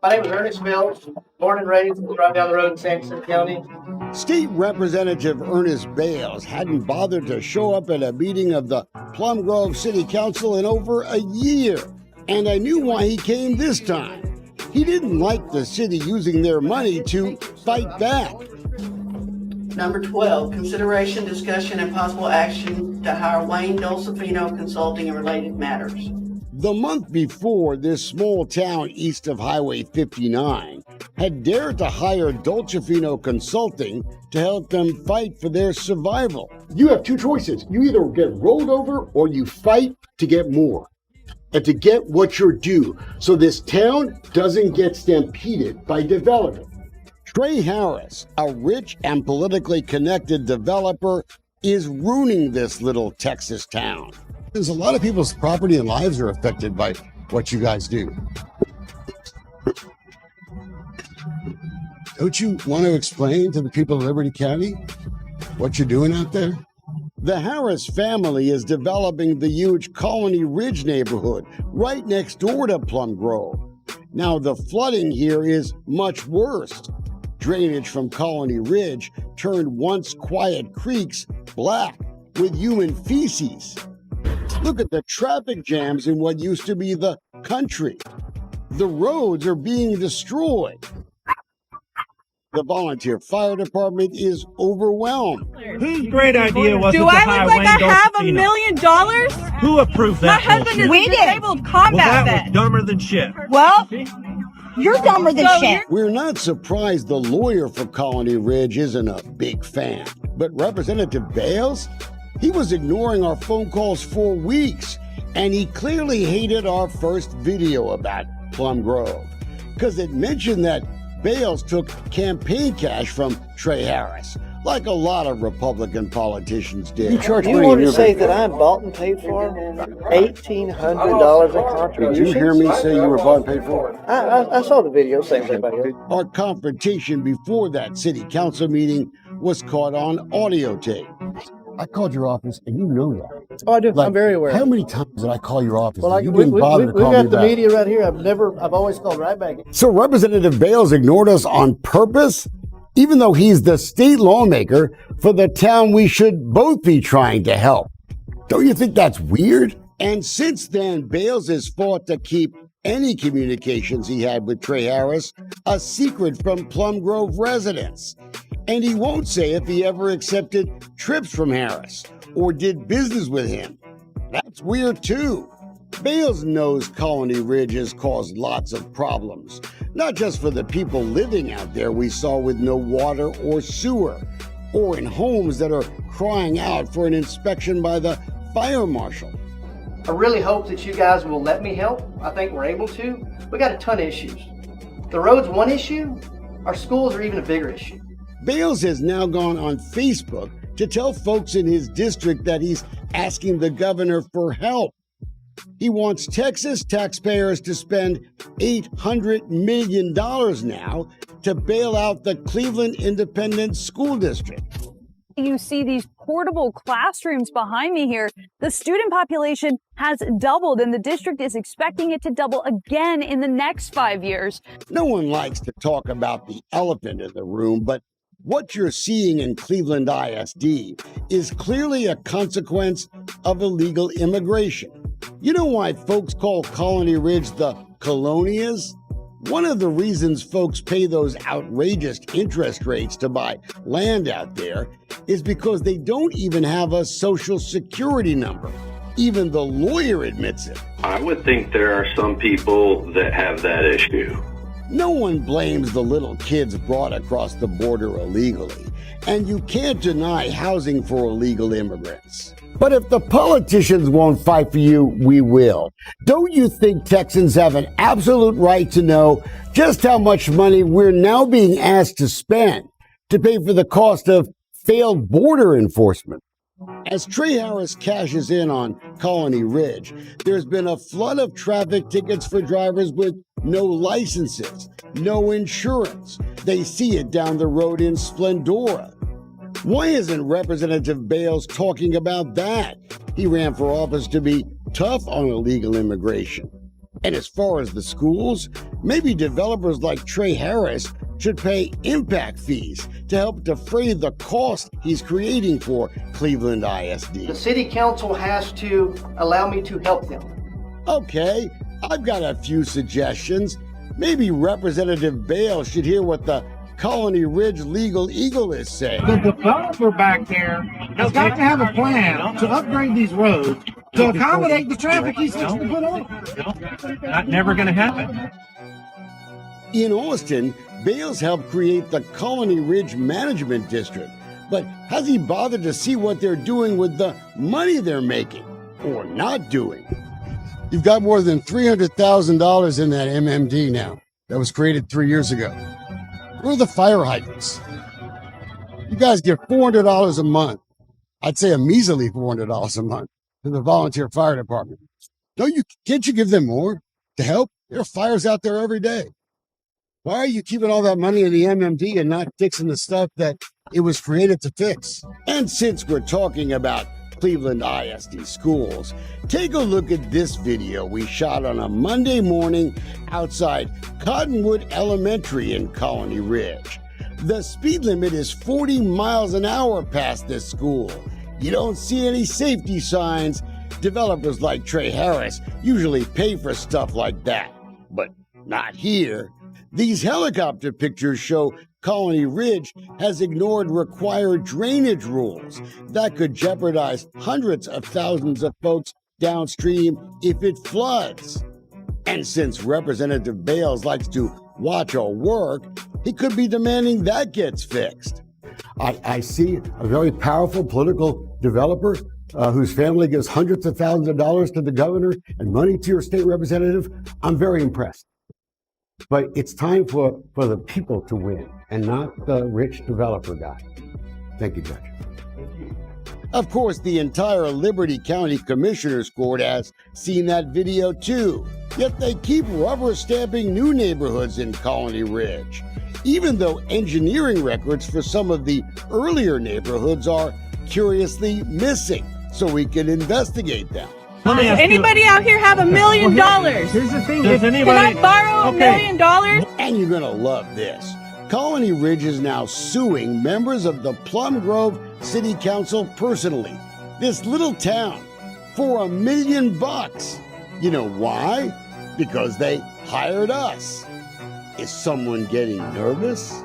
My name is Ernest Mills, born and raised right down the road in Sampson County. State Representative Ernest Bales hadn't bothered to show up at a meeting of the Plum Grove City Council in over a year, and I knew why he came this time. He didn't like the city using their money to fight back. Number 12, consideration, discussion, and possible action to hire Wayne Dolcefino Consulting and related matters. The month before, this small town east of Highway 59 had dared to hire Dolcefino Consulting to help them fight for their survival. You have two choices. You either get rolled over or you fight to get more and to get what you're due so this town doesn't get stampeded by development. Trey Harris, a rich and politically connected developer, is ruining this little Texas town. There's a lot of people's property and lives are affected by what you guys do. Don't you want to explain to the people of Liberty County what you're doing out there? The Harris family is developing the huge Colony Ridge neighborhood right next door to Plum Grove. Now, the flooding here is much worse. Drainage from Colony Ridge turned once quiet creeks black with human feces. Look at the traffic jams in what used to be the country. The roads are being destroyed. The volunteer fire department is overwhelmed. Whose great idea was it to hire Do I look like I have $1 million? Who approved that? My husband is a disabled combat Well, that vet. was dumber than shit. Well, you're dumber than shit. We're not surprised the lawyer for Colony Ridge isn't a big fan. But Representative Bales, he was ignoring our phone calls for weeks, and he clearly hated our first video about Plum Grove, because it mentioned that Bales took campaign cash from Trey Harris, like a lot of Republican politicians did. You want to say that I'm bought and paid for? $1,800 in contributions? Did you hear me say you were bought and paid for? I saw the video, same as everybody else. Our confrontation before that city council meeting was caught on audio tape. I called your office, and you know that. Oh, I do. I'm very aware. How many times did I call your office? Well, you didn't bother to we call got me the back. media right here. I've always called right back. So Representative Bales ignored us on purpose, even though he's the state lawmaker for the town we should both be trying to help. Don't you think that's weird? And since then, Bales has fought to keep any communications he had with Trey Harris a secret from Plum Grove residents. And he won't say if he ever accepted trips from Harris or did business with him. That's weird too. Bales knows Colony Ridge has caused lots of problems, not just for the people living out there we saw with no water or sewer, or in homes that are crying out for an inspection by the fire marshal. I really hope that you guys will let me help. I think we're able to. We got a ton of issues. The road's one issue. Our schools are even a bigger issue. Bales has now gone on Facebook to tell folks in his district that he's asking the governor for help. He wants Texas taxpayers to spend $800 million now to bail out the Cleveland Independent School District. You see these portable classrooms behind me here. The student population has doubled, and the district is expecting it to double again in the next 5 years. No one likes to talk about the elephant in the room, but what you're seeing in Cleveland ISD is clearly a consequence of illegal immigration. You know why folks call Colony Ridge the Colonias? One of the reasons folks pay those outrageous interest rates to buy land out there is because they don't even have a social security number. Even the lawyer admits it. I would think there are some people that have that issue. No one blames the little kids brought across the border illegally, and you can't deny housing for illegal immigrants. But if the politicians won't fight for you, we will. Don't you think Texans have an absolute right to know just how much money we're now being asked to spend to pay for the cost of failed border enforcement? As Trey Harris cashes in on Colony Ridge, there's been a flood of traffic tickets for drivers with no licenses, no insurance. They see it down the road in Splendora. Why isn't Representative Bales talking about that? He ran for office to be tough on illegal immigration. And as far as the schools, maybe developers like Trey Harris should pay impact fees to help defray the cost he's creating for Cleveland ISD. The city council has to allow me to help them. Okay, I've got a few suggestions. Maybe Representative Bales should hear what the Colony Ridge Legal Eagle is saying. The developer back there has got to have a plan to upgrade these roads to accommodate the traffic he's supposed to put on. Not never going to happen. In Austin, Bales helped create the Colony Ridge Management District. But has he bothered to see what they're doing with the money they're making? Or not doing? You've got more than $300,000 in that MMD now. That was created 3 years ago. Where are the fire hydrants? You guys get $400 a month. I'd say a measly $400 a month to the volunteer fire department. Can't you give them more to help? There are fires out there every day. Why are you keeping all that money in the MMD and not fixing the stuff that it was created to fix? And since we're talking about Cleveland ISD schools, take a look at this video we shot on a Monday morning outside Cottonwood Elementary in Colony Ridge. The speed limit is 40 miles an hour past this school. You don't see any safety signs. Developers like Trey Harris usually pay for stuff like that, but not here. These helicopter pictures show Colony Ridge has ignored required drainage rules that could jeopardize hundreds of thousands of folks downstream if it floods. And since Representative Bales likes to watch our work, he could be demanding that gets fixed. I see a very powerful political developer whose family gives hundreds of thousands of dollars to the governor and money to your state representative. I'm very impressed. But it's time for the people to win and not the rich developer guy. Thank you, Judge. Of course, the entire Liberty County Commissioners Court has seen that video too. Yet they keep rubber stamping new neighborhoods in Colony Ridge, even though engineering records for some of the earlier neighborhoods are curiously missing, so we can investigate them. Anybody out here have $1 million? Here's the thing. Does anybody? Can I borrow $1 million? And you're gonna love this. Colony Ridge is now suing members of the Plum Grove City Council personally, this little town, for $1 million. You know why? Because they hired us. Is someone getting nervous?